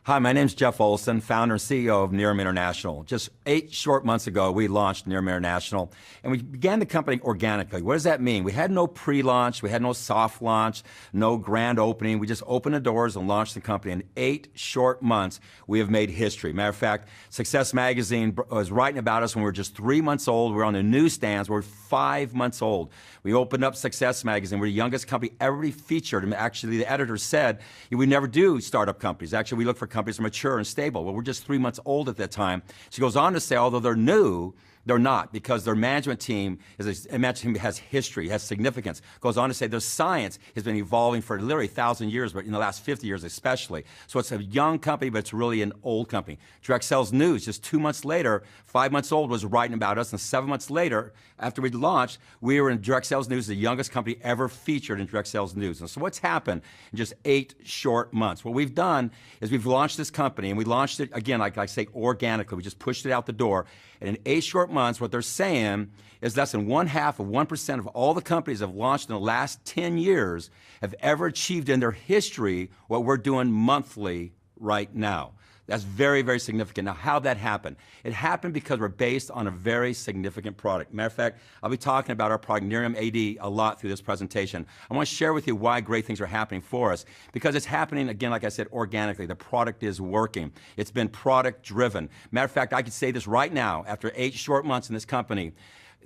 Hi, my name's Jeff Olson, founder and CEO of Nerium International. Just 8 short months ago, we launched Nerium International, and we began the company organically. What does that mean? We had no pre-launch, we had no soft launch, no grand opening. We just opened the doors and launched the company. In 8 short months, we have made history. Matter of fact, Success Magazine was writing about us when we were just 3 months old. We were on the newsstands. We were 5 months old. We opened up Success Magazine. We're the youngest company ever to be featured. And actually, the editor said, we never do startup companies. Actually, we look for companies that are mature and stable. Well, we're just 3 months old at that time. She goes on to say, although they're new, they're not, because their management team has history, has significance. Goes on to say their science has been evolving for literally 1,000 years, but in the last 50 years especially. So it's a young company, but it's really an old company. Direct Sales News, just 2 months later, 5 months old, was writing about us, and 7 months later, after we'd launched, we were in Direct Sales News, the youngest company ever featured in Direct Sales News. And so what's happened in just 8 short months? What we've done is we've launched this company, and we launched it, again, like I say, organically. We just pushed it out the door. And in 8 short months, what they're saying is less than 0.5% of all the companies that have launched in the last 10 years have ever achieved in their history what we're doing monthly right now. That's very, very significant. Now, how'd that happen? It happened because we're based on a very significant product. Matter of fact, I'll be talking about our product, Nerium AD, a lot through this presentation. I want to share with you why great things are happening for us, because it's happening, again, like I said, organically. The product is working. It's been product-driven. Matter of fact, I could say this right now, after 8 short months in this company,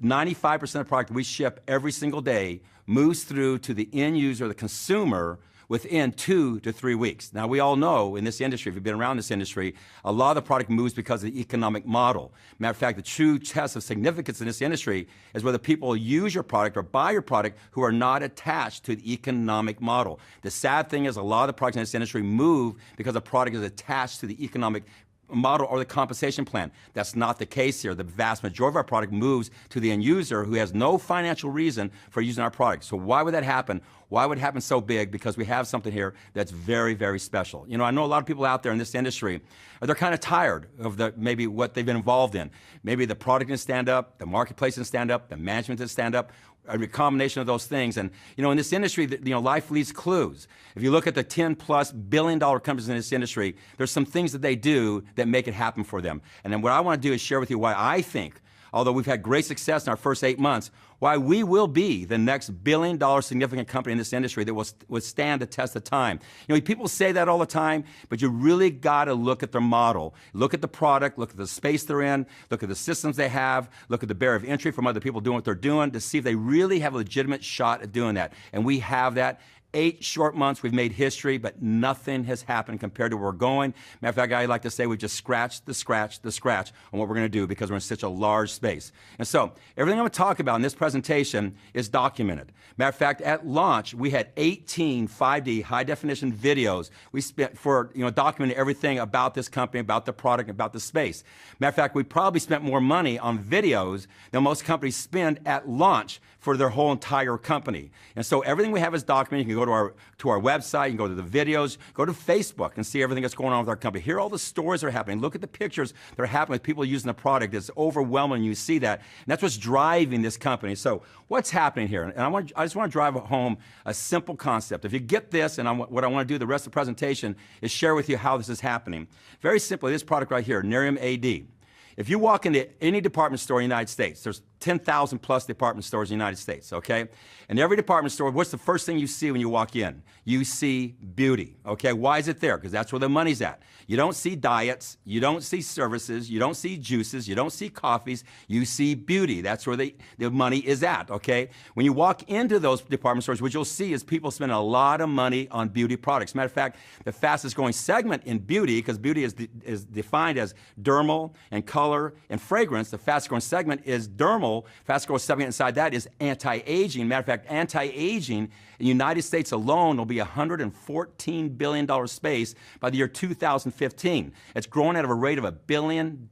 95% of the product we ship every single day moves through to the end user, the consumer, within 2 to 3 weeks. Now, we all know in this industry, if you've been around this industry, a lot of the product moves because of the economic model. Matter of fact, the true test of significance in this industry is whether people use your product or buy your product who are not attached to the economic model. The sad thing is a lot of the products in this industry move because the product is attached to the economic model or the compensation plan. That's not the case here. The vast majority of our product moves to the end user who has no financial reason for using our product. So why would that happen? Why would it happen so big? Because we have something here that's very, very special. You know, I know a lot of people out there in this industry, they're kind of tired of maybe what they've been involved in. Maybe the product didn't stand up, the marketplace didn't stand up, the management didn't stand up, a combination of those things. And, you know, in this industry, life leaves clues. If you look at the $10+ billion companies in this industry, there's some things that they do that make it happen for them. And then what I want to do is share with you why I think, although we've had great success in our first 8 months, why we will be the next billion-dollar significant company in this industry that will withstand the test of time. You know, people say that all the time, but you really got to look at their model. Look at the product, look at the space they're in, look at the systems they have, look at the barrier of entry from other people doing what they're doing to see if they really have a legitimate shot at doing that. And we have that. 8 short months, we've made history, but nothing has happened compared to where we're going. Matter of fact, I like to say we've just scratched the scratch on what we're going to do because we're in such a large space. And so everything I'm going to talk about in this presentation is documented. Matter of fact, at launch, we had 18 5D high-definition videos we spent for documenting everything about this company, about the product, about the space. Matter of fact, we probably spent more money on videos than most companies spend at launch for their whole entire company. And so everything we have is documented. You can go to our website, you can go to the videos, go to Facebook and see everything that's going on with our company. Hear all the stories that are happening. Look at the pictures that are happening with people using the product. It's overwhelming. You see that. And that's what's driving this company. So what's happening here? And I just want to drive home a simple concept. If you get this, and what I want to do the rest of the presentation is share with you how this is happening. Very simply, this product right here, Nerium AD. If you walk into any department store in the United States, there's 10,000 plus department stores in the United States, okay? And every department store, what's the first thing you see when you walk in? You see beauty, okay? Why is it there? Because that's where the money's at. You don't see diets, you don't see services, you don't see juices, you don't see coffees, you see beauty. That's where the money is at, okay? When you walk into those department stores, what you'll see is people spending a lot of money on beauty products. Matter of fact, the fastest growing segment in beauty, because beauty is defined as dermal and color and fragrance, the fastest growing segment is dermal. Fastest growing segment inside that is anti-aging. Matter of fact, anti-aging in the United States alone will be a $114 billion space by the year 2015. It's growing at a rate of $1 billion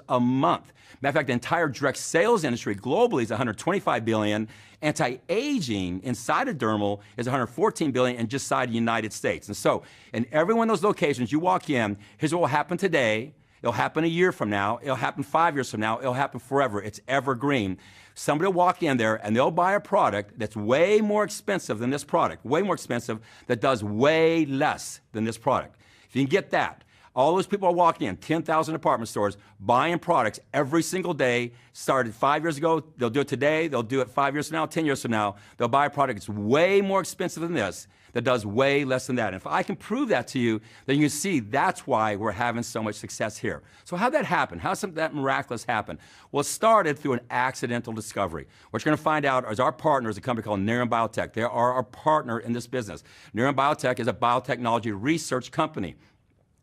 a month. Matter of fact, the entire direct sales industry globally is $125 billion. Anti-aging inside of dermal is $114 billion and just inside the United States. And so, in every one of those locations you walk in, here's what will happen today. It'll happen a year from now. It'll happen 5 years from now. It'll happen forever. It's evergreen. Somebody will walk in there and they'll buy a product that's way more expensive than this product, way more expensive, that does way less than this product. If you can get that, All those people are walking in, 10,000 department stores, buying products every single day. Started 5 years ago, they'll do it today, they'll do it 5 years from now, 10 years from now. They'll buy a product that's way more expensive than this, that does way less than that. And if I can prove that to you, then you can see that's why we're having so much success here. So how'd that happen? How'd something that miraculous happen? Well, it started through an accidental discovery. What you're going to find out is our partner is a company called Nerium Biotech. They are our partner in this business. Nerium Biotech is a biotechnology research company.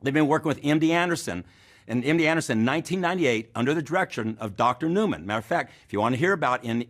They've been working with MD Anderson, and MD Anderson in 1998 under the direction of Dr. Newman. Matter of fact, if you want to hear about Nerium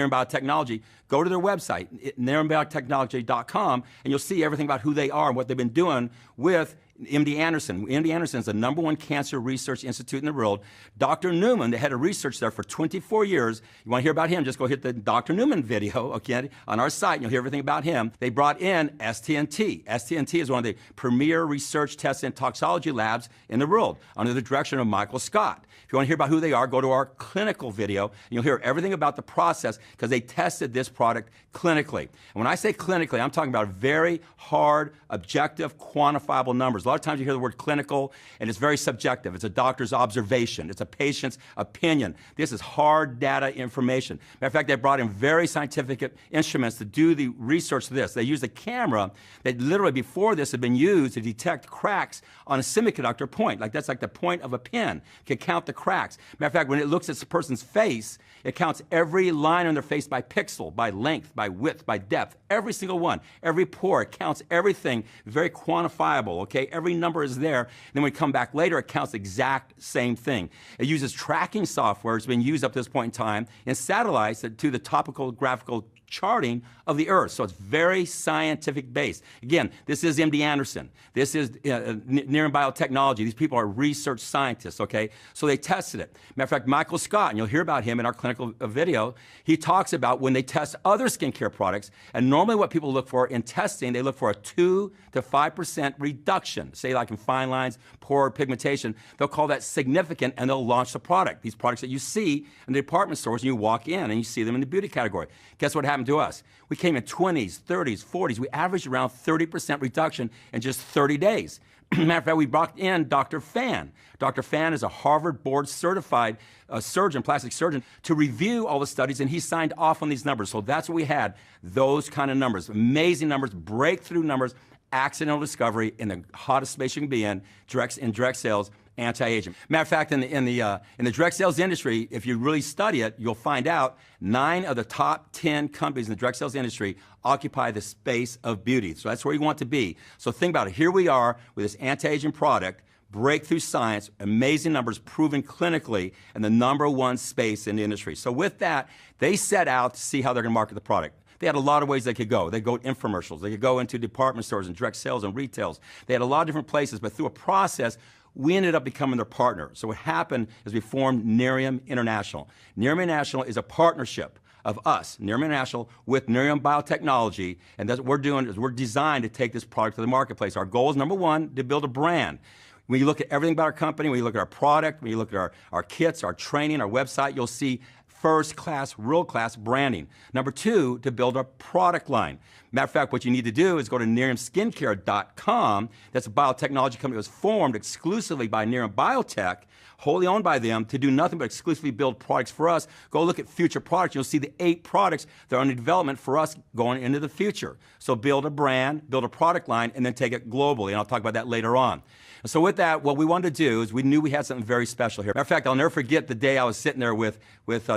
Biotechnology, go to their website, nerium.kawaguchi.com, and you'll see everything about who they are and what they've been doing with MD Anderson. MD Anderson is the #1 cancer research institute in the world. Dr. Newman, the head of research there for 24 years. You want to hear about him, just go hit the Dr. Newman video, okay, on our site, and you'll hear everything about him. They brought in STNT. STNT is one of the premier research, test, and toxicology labs in the world under the direction of Michael Scott. If you want to hear about who they are, go to our clinical video, and you'll hear everything about the process because they tested this product clinically. And when I say clinically, I'm talking about very hard, objective, quantifiable numbers. A lot of times you hear the word clinical, and it's very subjective. It's a doctor's observation. It's a patient's opinion. This is hard data information. Matter of fact, they brought in very scientific instruments to do the research of this. They used a camera that literally before this had been used to detect cracks on a semiconductor point. Like that's like the point of a pen. It can count the cracks. Matter of fact, when it looks at a person's face, it counts every line on their face by pixel, by length, by width, by depth, every single one, every pore. It counts everything, very quantifiable, okay? Every number is there. And then when we come back later, it counts the exact same thing. It uses tracking software. It's been used up to this point in time in satellites that do the topographical charting of the Earth. So it's very scientific based. Again, this is MD Anderson. This is Nerium Biotechnology. These people are research scientists, okay? So they tested it. Matter of fact, Michael Scott, and you'll hear about him in our clinical video, he talks about when they test other skincare products, and normally what people look for in testing, they look for a 2 to 5% reduction, say like in fine lines, pore pigmentation. They'll call that significant, and they'll launch the product. These products that you see in the department stores, and you walk in, and you see them in the beauty category. Guess what happened to us? We came in 20s, 30s, 40s. We averaged around 30% reduction in just 30 days. Matter of fact, we brought in Dr. Fan. Dr. Fan is a Harvard board certified surgeon, plastic surgeon, to review all the studies, and he signed off on these numbers. So that's what we had, those kind of numbers, amazing numbers, breakthrough numbers, accidental discovery in the hottest space you can be in direct sales, anti-aging. Matter of fact, in the direct sales industry, if you really study it, you'll find out 9 of the top 10 companies in the direct sales industry occupy the space of beauty. So that's where you want to be. So think about it. Here we are with this anti-aging product, breakthrough science, amazing numbers proven clinically, and the #1 space in the industry. So with that, they set out to see how they're going to market the product. They had a lot of ways they could go. They could go infomercials. They could go into department stores and direct sales and retails. They had a lot of different places, but through a process, we ended up becoming their partner. So what happened is we formed Nerium International. Nerium International is a partnership of us, Nerium International, with Nerium Biotechnology, and that's what we're doing is we're designed to take this product to the marketplace. Our goal is, #1, to build a brand. When you look at everything about our company, when you look at our product, when you look at our kits, our training, our website, you'll see first-class, world-class branding. #2, to build a product line. Matter of fact, what you need to do is go to neriumskincare.com. That's a biotechnology company that was formed exclusively by Nerium Biotech, wholly owned by them, to do nothing but exclusively build products for us. Go look at future products. You'll see the 8 products that are under development for us going into the future. So build a brand, build a product line, and then take it globally. And I'll talk about that later on. So with that, what we wanted to do is we knew we had something very special here. Matter of fact, I'll never forget the day I was sitting there with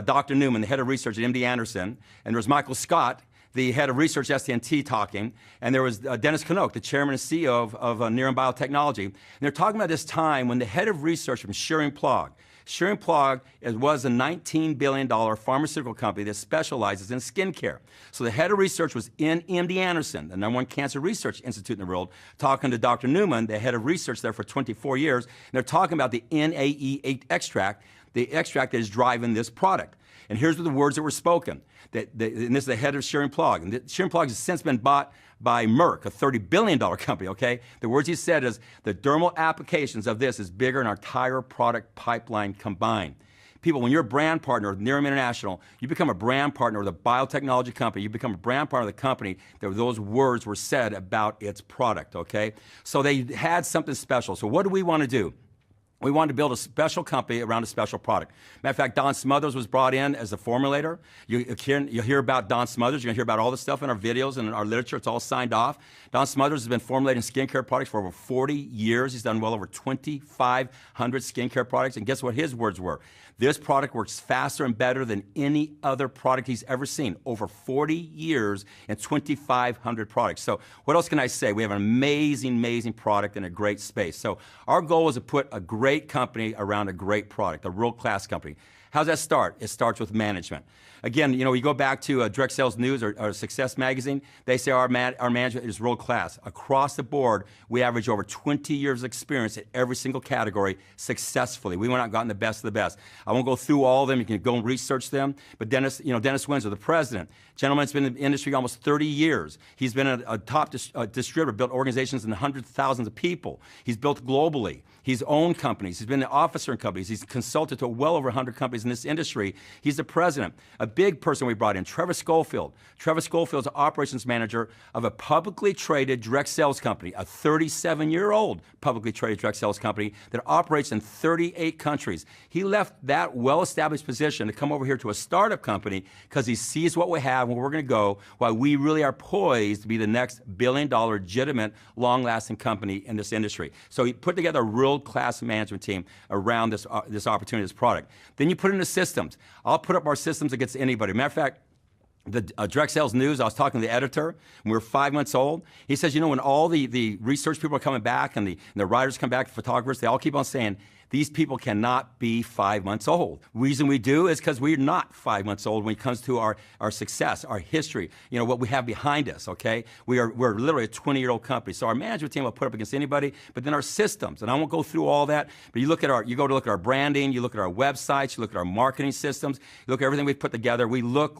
Dr. Newman, the head of research at MD Anderson, and there was Michael Scott, the head of research at STNT, talking, and there was Dennis Knoke, the chairman and CEO of Nerium Biotechnology. And they're talking about this time when the head of research from Schering-Plough was a $19 billion pharmaceutical company that specializes in skincare. So the head of research was in MD Anderson, the #1 cancer research institute in the world, talking to Dr. Newman, the head of research there for 24 years. And they're talking about the NAE8 extract, the extract that is driving this product. And here's the words that were spoken. And this is the head of Schering-Plough. And Schering-Plough has since been bought by Merck, a $30 billion company, okay? The words he said is, the dermal applications of this is bigger than our entire product pipeline combined. people, when you're a brand partner with Nerium International, you become a brand partner with a biotechnology company. You become a brand partner of the company that those words were said about its product, okay? So they had something special. So what do we want to do? We wanted to build a special company around a special product. Matter of fact, Don Smothers was brought in as the formulator. You'll hear about Don Smothers. You're going to hear about all this stuff in our videos and in our literature. It's all signed off. Don Smothers has been formulating skincare products for over 40 years. He's done well over 2,500 skincare products. And guess what his words were? This product works faster and better than any other product he's ever seen. Over 40 years and 2,500 products. So what else can I say? We have an amazing, amazing product in a great space. So our goal is to put a great company around a great product, a world-class company. How's that start? It starts with management. Again, you go back to Direct Sales News or Success Magazine, they say our management is world-class. Across the board, we average over 20 years of experience in every single category successfully. We went out and gotten the best of the best. I won't go through all of them. You can go and research them. But Dennis Windsor, the president, gentleman's been in the industry almost 30 years. He's been a top distributor, built organizations in hundreds of thousands of people. He's built globally. He's owned companies. He's been an officer in companies. He's consulted to well over 100 companies in this industry. He's the president. A big person we brought in, Trevor Schofield. Trevor Schofield is an operations manager of a publicly traded direct sales company, a 37-year-old publicly traded direct sales company that operates in 38 countries. He left that well-established position to come over here to a startup company because he sees what we have and where we're going to go, while we really are poised to be the next billion-dollar, legitimate, long-lasting company in this industry. So he put together a world-class management team around this opportunity, this product. Then you put in the systems. I'll put up our systems against anybody. Matter of fact, the Direct Sales News, I was talking to the editor, and we were 5 months old. He says, when all the research people are coming back and the writers come back, the photographers, they all keep on saying, these people cannot be 5 months old. Reason we do is because we're not 5 months old when it comes to our success, our history, what we have behind us, okay? We're literally a 20-year-old company. So our management team will put up against anybody, but then our systems, and I won't go through all that, but you go to look at our branding, you look at our websites, you look at our marketing systems, you look at everything we've put together, we look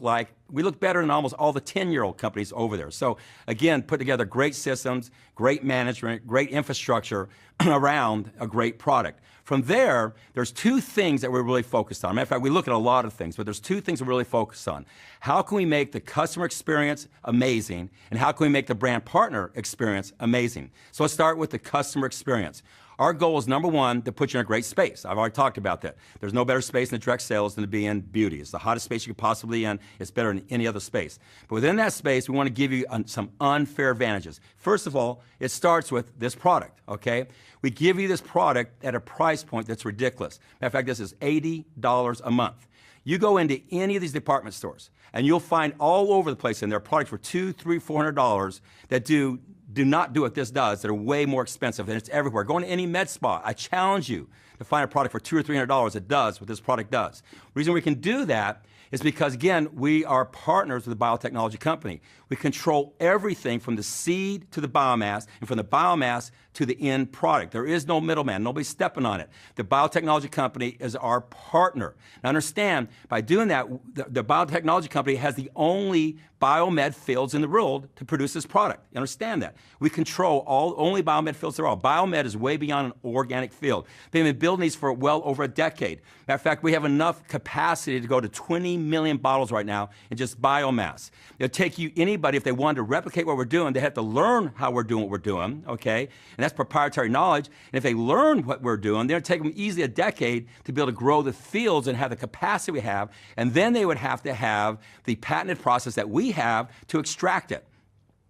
better than almost all the 10-year-old companies over there. So again, put together great systems, great management, great infrastructure around a great product. From there, there's two things that we're really focused on. Matter of fact, we look at a lot of things, but there's two things we're really focused on. How can we make the customer experience amazing, and how can we make the brand partner experience amazing? So let's start with the customer experience. Our goal is, number one, to put you in a great space. I've already talked about that. There's no better space in the direct sales than to be in beauty. It's the hottest space you could possibly be in. It's better than any other space. But within that space, we want to give you some unfair advantages. First of all, it starts with this product, okay? We give you this product at a price point that's ridiculous. Matter of fact, this is $80 a month. You go into any of these department stores, and you'll find all over the place in there products for $200, $300, $400 that do not do what this does, that are way more expensive, and it's everywhere. Go into any med spa. I challenge you to find a product for $200 or $300 that does what this product does. The reason we can do that is because, again, we are partners with a biotechnology company. We control everything from the seed to the biomass, and from the biomass to the end product. There is no middleman. Nobody's stepping on it. The biotechnology company is our partner. Now understand, by doing that, the biotechnology company has the only biomed fields in the world to produce this product. You understand that? We control only biomed fields there are. Biomed is way beyond an organic field. They've been building these for well over a decade. Matter of fact, we have enough capacity to go to 20 million bottles right now in just biomass. It'll take anybody, if they wanted to replicate what we're doing, they have to learn how we're doing what we're doing, okay? And that's proprietary knowledge. And if they learn what we're doing, they'll take them easily a decade to be able to grow the fields and have the capacity we have. And then they would have to have the patented process that we have to extract it.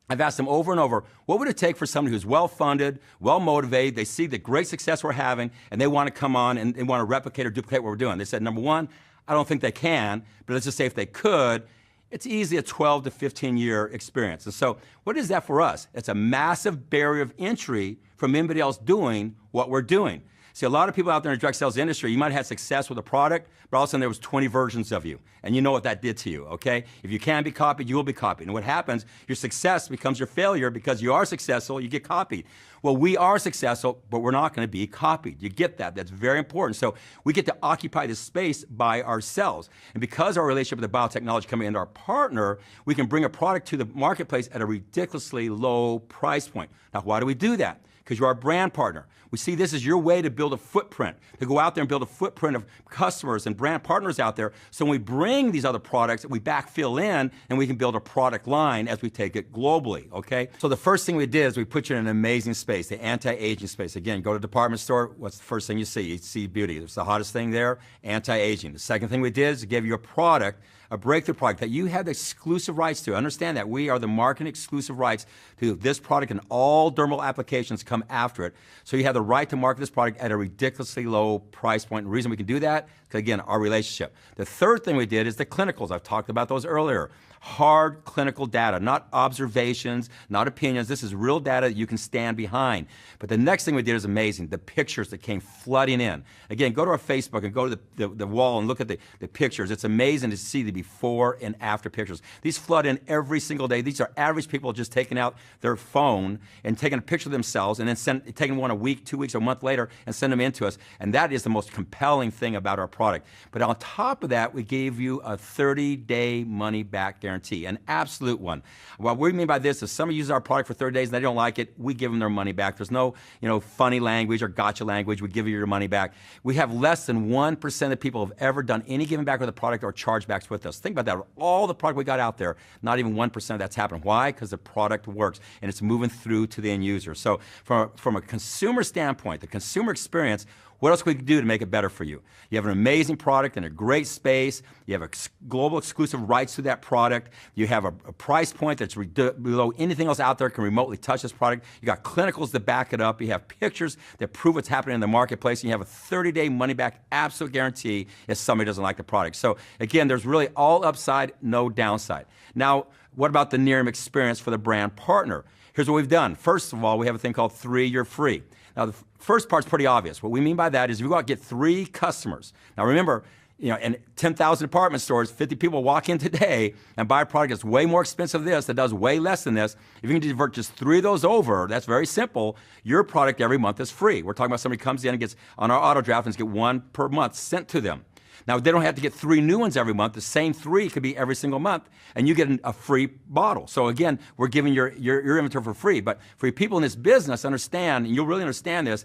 I've asked them over and over, what would it take for somebody who's well-funded, well-motivated, they see the great success we're having, and they want to come on and they want to replicate or duplicate what we're doing? They said, number one, I don't think they can, but let's just say if they could, it's easily a 12 to 15-year experience. And so what is that for us? It's a massive barrier of entry from anybody else doing what we're doing. See, a lot of people out there in the direct sales industry, you might have had success with a product, but all of a sudden there was 20 versions of you. And you know what that did to you, okay? If you can be copied, you will be copied. And what happens, your success becomes your failure because you are successful, you get copied. Well, we are successful, but we're not going to be copied. You get that. That's very important. So we get to occupy this space by ourselves. And because our relationship with the biotechnology company and our partner, we can bring a product to the marketplace at a ridiculously low price point. Now, why do we do that? because you're our brand partner. We see this as your way to build a footprint, to go out there and build a footprint of customers and brand partners out there. So when we bring these other products, we backfill in and we can build a product line as we take it globally, okay? So the first thing we did is we put you in an amazing space, the anti-aging space. Again, go to a department store, what's the first thing you see? You see beauty. It's the hottest thing there, anti-aging. The second thing we did is give you a product, a breakthrough product that you have the exclusive rights to. Understand that we are the market exclusive rights to this product, and all dermal applications come after it. So you have the right to market this product at a ridiculously low price point. And the reason we can do that, because again, our relationship. The third thing we did is the clinicals. I've talked about those earlier. Hard clinical data, not observations, not opinions. This is real data that you can stand behind. But the next thing we did is amazing, the pictures that came flooding in. Again, go to our Facebook and go to the wall and look at the pictures. It's amazing to see the before and after pictures. These flood in every single day. These are average people just taking out their phone and taking a picture of themselves and then taking one a week, 2 weeks, or a month later and send them in to us. And that is the most compelling thing about our product. But on top of that, we gave you a 30-day money-back guarantee, an absolute one. What we mean by this is somebody uses our product for 30 days and they don't like it, we give them their money back. There's no, funny language or gotcha language. We give you your money back. We have less than 1% of people have ever done any given back with a product or chargebacks with us. Think about that. All the product we got out there, not even 1% of that's happened. Why? Because the product works and it's moving through to the end user. So from a consumer standpoint, the consumer experience, what else can we do to make it better for you? You have an amazing product in a great space. You have global exclusive rights to that product. You have a price point that's below anything else out there can remotely touch this product. You got clinicals that back it up. You have pictures that prove what's happening in the marketplace. And you have a 30-day money-back absolute guarantee if somebody doesn't like the product. So again, there's really all upside, no downside. Now, what about the Nerium experience for the brand partner? Here's what we've done. First of all, we have a thing called 3 Year Free. Now, the first part's pretty obvious. What we mean by that is we go out and get 3 customers. Now, remember, in 10,000 department stores, 50 people walk in today and buy a product that's way more expensive than this, that does way less than this. If you can divert just 3 of those over, that's very simple. Your product every month is free. We're talking about somebody comes in and gets on our auto draft and gets 1 per month sent to them. Now, they don't have to get 3 new ones every month. The same 3 could be every single month, and you get a free bottle. So again, we're giving your inventory for free. But for people in this business, understand, and you'll really understand this,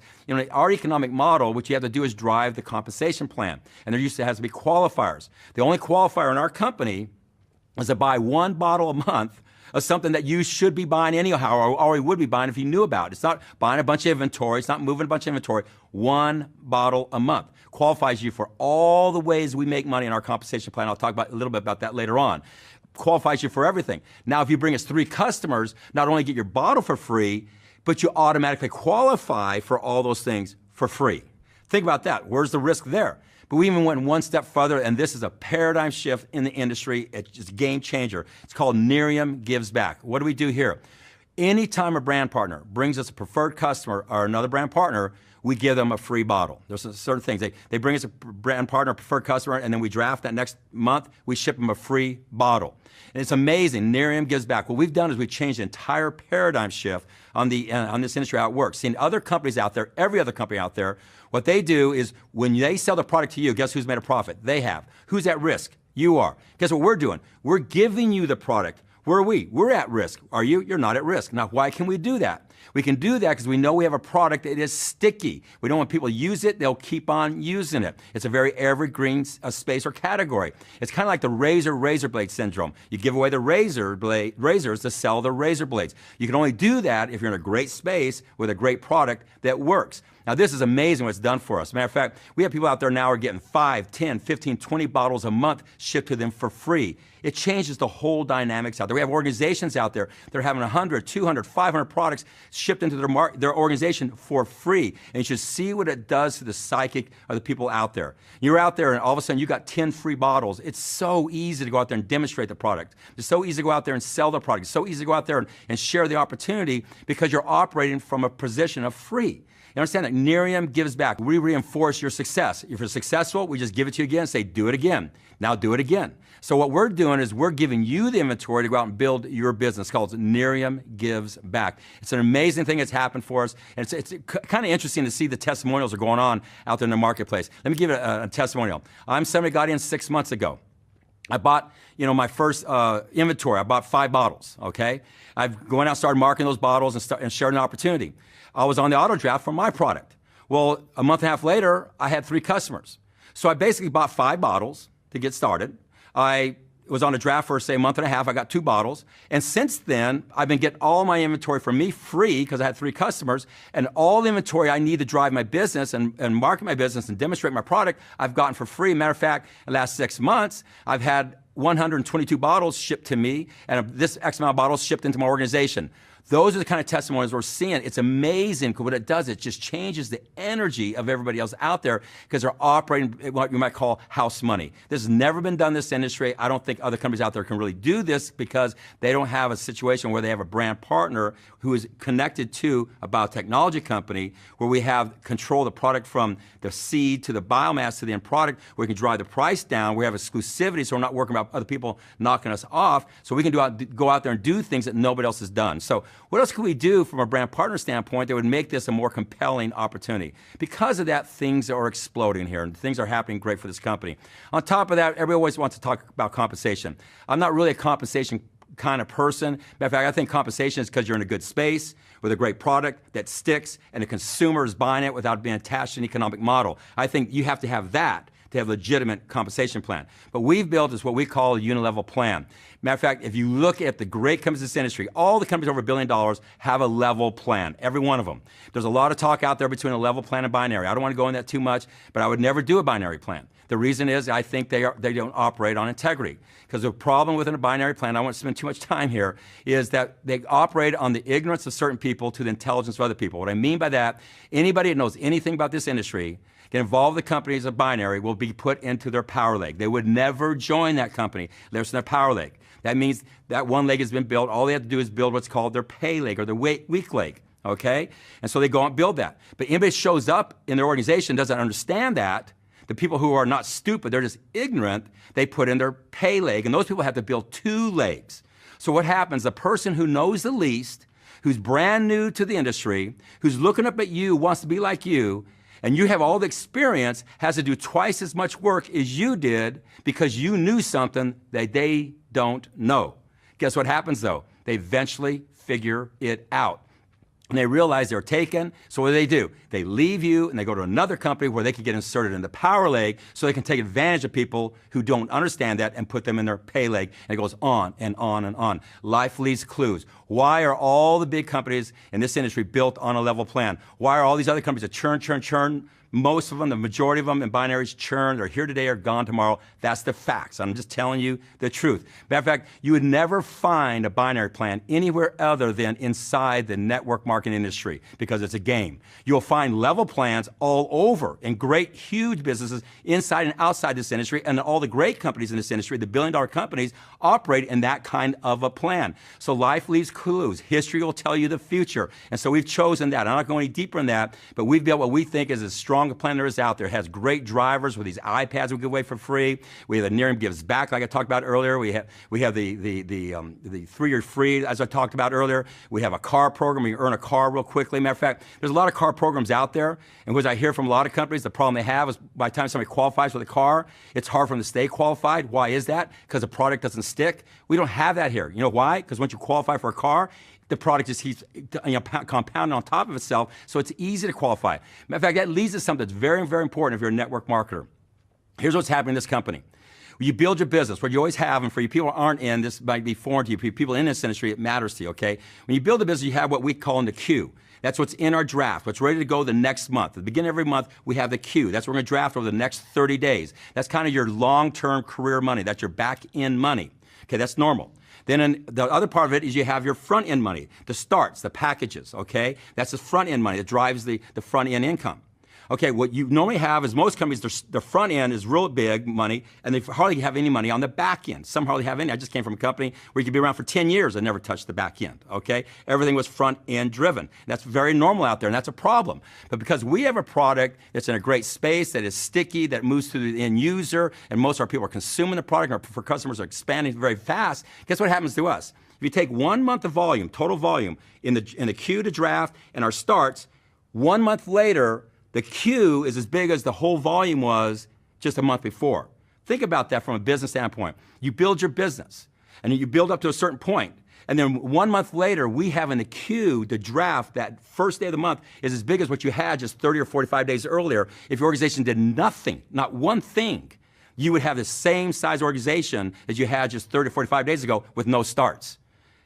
our economic model, what you have to do is drive the compensation plan. And there has to be qualifiers. The only qualifier in our company is to buy 1 bottle a month of something that you should be buying anyhow, or already would be buying if you knew about it. It's not buying a bunch of inventory. It's not moving a bunch of inventory. 1 bottle a month qualifies you for all the ways we make money in our compensation plan. I'll talk a little bit about that later on. Qualifies you for everything. Now, if you bring us 3 customers, not only get your bottle for free, but you automatically qualify for all those things for free. Think about that. Where's the risk there? But we even went 1 step further, and this is a paradigm shift in the industry. It's a game changer. It's called Nerium Gives Back. What do we do here? Anytime a brand partner brings us a preferred customer or another brand partner, we give them a free bottle. There's certain things. They bring us a brand partner, a preferred customer, and then we draft that next month, we ship them a free bottle. And it's amazing. Nerium Gives Back. What we've done is we've changed the entire paradigm shift on this industry, how it works. Seeing other companies out there, every other company out there, what they do is when they sell the product to you, guess who's made a profit? They have. Who's at risk? You are. Guess what we're doing? We're giving you the product. Where are we? We're at risk. Are you? You're not at risk. Now, why can we do that? We can do that because we know we have a product that is sticky. We don't want people to use it. They'll keep on using it. It's a very evergreen space or category. It's kind of like the razor blade syndrome. You give away the razors to sell the razor blades. You can only do that if you're in a great space with a great product that works. Now, this is amazing what it's done for us. Matter of fact, we have people out there now who are getting 5, 10, 15, 20 bottles a month shipped to them for free. It changes the whole dynamics out there. We have organizations out there that are having 100, 200, 500 products shipped into their organization for free. And you should see what it does to the psychic of the people out there. You're out there and all of a sudden you got 10 free bottles. It's so easy to go out there and demonstrate the product. It's so easy to go out there and sell the product. It's so easy to go out there and share the opportunity because you're operating from a position of free. You understand that Nerium gives back. We reinforce your success. If you're successful, we just give it to you again and say, do it again. Now do it again. So what we're doing is we're giving you the inventory to go out and build your business. It's called Nerium Gives Back. It's an amazing thing that's happened for us. And it's kind of interesting to see the testimonials that are going on out there in the marketplace. Let me give it a testimonial. Somebody got in 6 months ago. I bought, my first inventory. I bought 5 bottles, okay? I've gone out and started marketing those bottles and sharing the opportunity. I was on the auto draft for my product. Well, a month and a half later, I had 3 customers. So I basically bought 5 bottles to get started. I was on a draft for, say, a month and a half. I got 2 bottles. And since then, I've been getting all my inventory for me free because I had 3 customers. And all the inventory I need to drive my business and market my business and demonstrate my product, I've gotten for free. Matter of fact, in the last 6 months, I've had 122 bottles shipped to me, and this X amount of bottles shipped into my organization. Those are the kind of testimonies we're seeing. It's amazing what it does. It just changes the energy of everybody else out there because they're operating what you might call house money. This has never been done in this industry. I don't think other companies out there can really do this because they don't have a situation where they have a brand partner who is connected to a biotechnology company where we have control of the product from the seed to the biomass to the end product, where we can drive the price down. We have exclusivity, so we're not working about other people knocking us off, so we can go out there and do things that nobody else has done. So what else could we do from a brand partner standpoint that would make this a more compelling opportunity? Because of that, things are exploding here, and things are happening great for this company. On top of that, everybody always wants to talk about compensation. I'm not really a compensation kind of person. Matter of fact, I think compensation is because you're in a good space with a great product that sticks and the consumer is buying it without being attached to an economic model. I think you have to have that to have a legitimate compensation plan. But we've built is what we call a unilevel plan. Matter of fact, if you look at the great companies in this industry, all the companies over $1 billion have a level plan, every one of them. There's a lot of talk out there between a level plan and binary. I don't want to go into that too much, but I would never do a binary plan. The reason is I think they don't operate on integrity. Because the problem within a binary plan, I won't spend too much time here, is that they operate on the ignorance of certain people to the intelligence of other people. What I mean by that, anybody that knows anything about this industry get involved with the companies of binary will be put into their power leg. They would never join that company unless in their power leg. That means that one leg has been built. All they have to do is build what's called their pay leg or their weak leg, okay? And so they go out and build that. But anybody shows up in their organization doesn't understand that. The people who are not stupid, they're just ignorant, they put in their pay leg, and those people have to build 2 legs. So what happens, the person who knows the least, who's brand new to the industry, who's looking up at you, wants to be like you, and you have all the experience, has to do twice as much work as you did because you knew something that they don't know. Guess what happens though? They eventually figure it out. And they realize they're taken, so what do? They leave you and they go to another company where they can get inserted in the power leg so they can take advantage of people who don't understand that and put them in their pay leg. And it goes on and on and on. Life leaves clues. Why are all the big companies in this industry built on a level plan? Why are all these other companies that churn? Most of them, the majority of them in binaries churn. They're here today or gone tomorrow. That's the facts. I'm just telling you the truth. Matter of fact, you would never find a binary plan anywhere other than inside the network marketing industry because it's a game. You'll find level plans all over in great, huge businesses inside and outside this industry, and all the great companies in this industry, the billion-dollar companies, operate in that kind of a plan. So life leaves clues. History will tell you the future. And so we've chosen that. I'm not going any deeper in that, but we've built what we think is a strong plan there is out there. It has great drivers with these iPads we give away for free. We have the Nerium Gives Back, like I talked about earlier. We have the 3-year free, as I talked about earlier. We have a car program where you earn a car real quickly. Matter of fact, there's a lot of car programs out there, and what I hear from a lot of companies, the problem they have is by the time somebody qualifies with a car, it's hard for them to stay qualified. Why is that? Because the product doesn't stick. We don't have that here. You know why? Because once you qualify for a car, the product just keeps compounding on top of itself, so it's easy to qualify. Matter of fact, that leads to something that's very, very important if you're a network marketer. Here's what's happening in this company. You build your business, what you always have, and for you people who aren't in, this might be foreign to you, people in this industry, it matters to you, okay? When you build a business, you have what we call in the queue. That's what's in our draft, what's ready to go the next month. At the beginning of every month, we have the queue. That's what we're going to draft over the next 30 days. That's kind of your long-term career money. That's your back-end money. Okay, that's normal. Then the other part of it is you have your front-end money, the starts, the packages, okay? That's the front-end money that drives the front-end income. Okay, what you normally have is most companies, their front end is real big money, and they hardly have any money on the back end. Some hardly have any. I just came from a company where you could be around for 10 years and never touch the back end, okay? Everything was front end driven. That's very normal out there, and that's a problem. But because we have a product that's in a great space, that is sticky, that moves through the end user, and most of our people are consuming the product, and our customers are expanding very fast, guess what happens to us? If you take 1 month of volume, total volume, in the queue to draft and our starts, 1 month later, the queue is as big as the whole volume was just a month before. Think about that from a business standpoint. You build your business, and you build up to a certain point, and then 1 month later, we have in the queue, the draft, that first day of the month is as big as what you had just 30 or 45 days earlier. If your organization did nothing, not one thing, you would have the same size organization as you had just 30 or 45 days ago with no starts.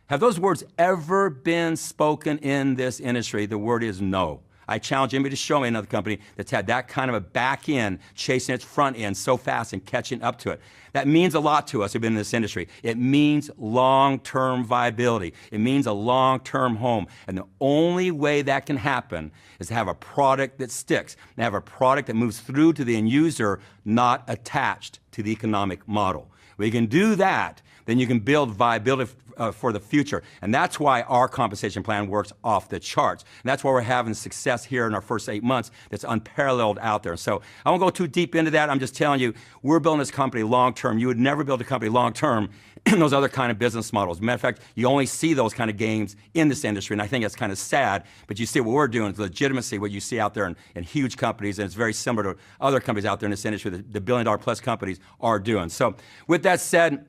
Have those words ever been spoken in this industry? The word is no. I challenge anybody to show me another company that's had that kind of a back end chasing its front end so fast and catching up to it. That means a lot to us who've been in this industry. It means long-term viability. It means a long-term home. And the only way that can happen is to have a product that sticks, and have a product that moves through to the end user, not attached to the economic model. We can do that, then you can build viability for the future. And that's why our compensation plan works off the charts. And that's why we're having success here in our first 8 months that's unparalleled out there. So I won't go too deep into that. I'm just telling you, we're building this company long-term. You would never build a company long-term in those other kind of business models. Matter of fact, you only see those kind of games in this industry, and I think that's kind of sad, but you see what we're doing is legitimacy, what you see out there in huge companies, and it's very similar to other companies out there in this industry that the billion-dollar-plus companies are doing. So with that said,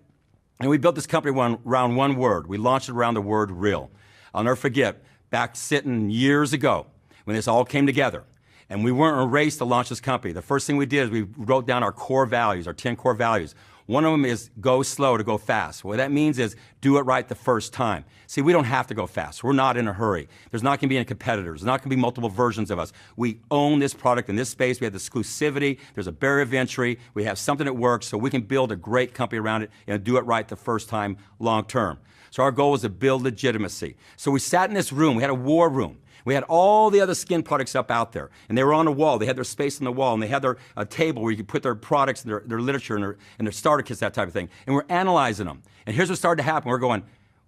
and we built this company around one word. We launched it around the word real. I'll never forget, back sitting years ago when this all came together, and we weren't in a race to launch this company. The first thing we did is we wrote down our core values, our 10 core values. One of them is go slow to go fast. What that means is do it right the first time. See, we don't have to go fast. We're not in a hurry. There's not going to be any competitors. There's not going to be multiple versions of us. We own this product in this space. We have the exclusivity. There's a barrier of entry. We have something that works, so we can build a great company around it and do it right the first time long term. So our goal was to build legitimacy. So we sat in this room. We had a war room. We had all the other skin products up out there, and they were on the wall. They had their space on the wall, and they had their table where you could put their products, and their literature, and their starter kits, that type of thing. And we're analyzing them. And here's what started to happen. We're going,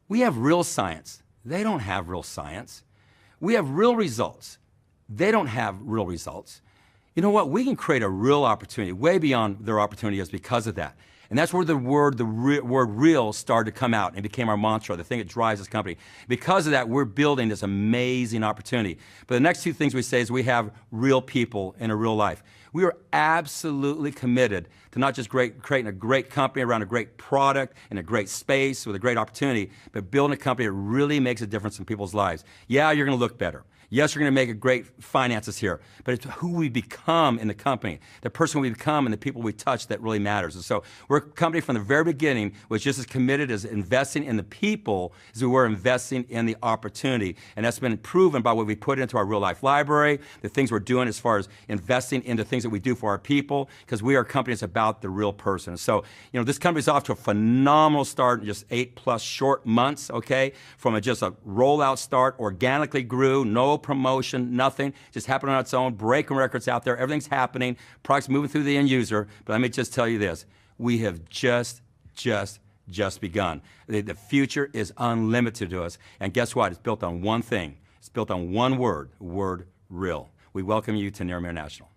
we have real science. They don't have real science. We have real results. They don't have real results. You know what? We can create a real opportunity, way beyond their opportunity is because of that. And that's where the word real started to come out and became our mantra, the thing that drives this company. Because of that, we're building this amazing opportunity. But the next two things we say is we have real people in a real life. We are absolutely committed to not just creating a great company around a great product in a great space with a great opportunity, but building a company that really makes a difference in people's lives. Yeah, you're going to look better. Yes, you're going to make a great finances here, but it's who we become in the company, the person we become and the people we touch that really matters. And so we're a company from the very beginning was just as committed as investing in the people as we were investing in the opportunity. And that's been proven by what we put into our real life library, the things we're doing as far as investing into things that we do for our people, because we are a company that's about the real person. And so, you know, this company's off to a phenomenal start in just 8+ short months, okay? From just a rollout start, organically grew, no promotion, nothing, just happened on its own, breaking records out there, everything's happening, products moving through the end user. But let me just tell you this, we have just begun. The future is unlimited to us, and guess what? It's built on one thing. It's built on one word, the word real. We welcome you to Nerium International.